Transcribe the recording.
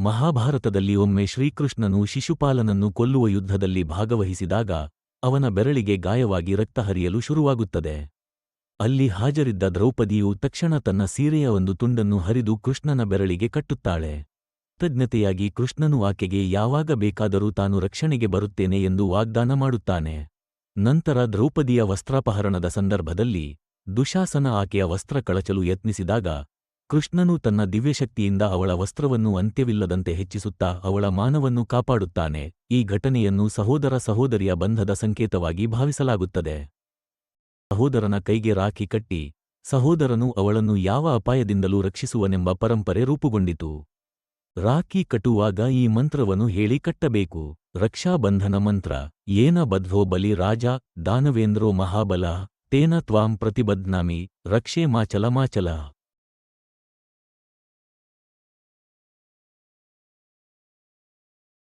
ಮಹಾಭಾರತದಲ್ಲಿ ಒಮ್ಮೆ ಶ್ರೀಕೃಷ್ಣನು ಶಿಶುಪಾಲನನ್ನು ಕೊಲ್ಲುವ ಯುದ್ಧದಲ್ಲಿ ಭಾಗವಹಿಸಿದಾಗ ಅವನ ಬೆರಳಿಗೆ ಗಾಯವಾಗಿ ರಕ್ತ ಹರಿಯಲು ಶುರುವಾಗುತ್ತದೆ. ಅಲ್ಲಿ ಹಾಜರಿದ್ದ ದ್ರೌಪದಿಯು ತಕ್ಷಣ ತನ್ನ ಸೀರೆಯ ಒಂದು ತುಂಡನ್ನು ಹರಿದು ಕೃಷ್ಣನ ಬೆರಳಿಗೆ ಕಟ್ಟುತ್ತಾಳೆ. ಕೃತಜ್ಞತೆಯಾಗಿ ಕೃಷ್ಣನು ಆಕೆಗೆ ಯಾವಾಗ ಬೇಕಾದರೂ ತಾನು ರಕ್ಷಣೆಗೆ ಬರುತ್ತೇನೆ ಎಂದು ವಾಗ್ದಾನ ಮಾಡುತ್ತಾನೆ. ನಂತರ ದ್ರೌಪದಿಯ ವಸ್ತ್ರಾಪಹರಣದ ಸಂದರ್ಭದಲ್ಲಿ ದುಶಾಸನ ಆಕೆಯ ವಸ್ತ್ರ ಕಳಚಲು ಯತ್ನಿಸಿದಾಗ ಕೃಷ್ಣನು ತನ್ನ ದಿವ್ಯಶಕ್ತಿಯಿಂದ ಅವಳ ವಸ್ತ್ರವನ್ನು ಅಂತ್ಯವಿಲ್ಲದಂತೆ ಹೆಚ್ಚಿಸುತ್ತಾ ಅವಳ ಮಾನವನ್ನು ಕಾಪಾಡುತ್ತಾನೆ. ಈ ಘಟನೆಯನ್ನು ಸಹೋದರ ಸಹೋದರಿಯ ಬಂಧದ ಸಂಕೇತವಾಗಿ ಭಾವಿಸಲಾಗುತ್ತದೆ. ಸಹೋದರನ ಕೈಗೆ ರಾಖಿ ಕಟ್ಟಿ ಸಹೋದರನು ಅವಳನ್ನು ಯಾವ ಅಪಾಯದಿಂದಲೂ ರಕ್ಷಿಸುವನೆಂಬ ಪರಂಪರೆ ರೂಪುಗೊಂಡಿತು. ರಾಖಿ ಕಟ್ಟುವಾಗ ಈ ಮಂತ್ರವನ್ನು ಹೇಳಿ ಕಟ್ಟಬೇಕು. ರಕ್ಷಾಬಂಧನ ಮಂತ್ರ. ಯೇನ ಬದ್ಧೋ ಬಲಿ ರಾಜ ದಾನವೇಂದ್ರೋ ಮಹಾಬಲ ತೇನ ತ್ವಾಂ ಪ್ರತಿಬಧ್ನಾಮಿ ರಕ್ಷೇ ಮಾಚಲ ಮಾಚಲ.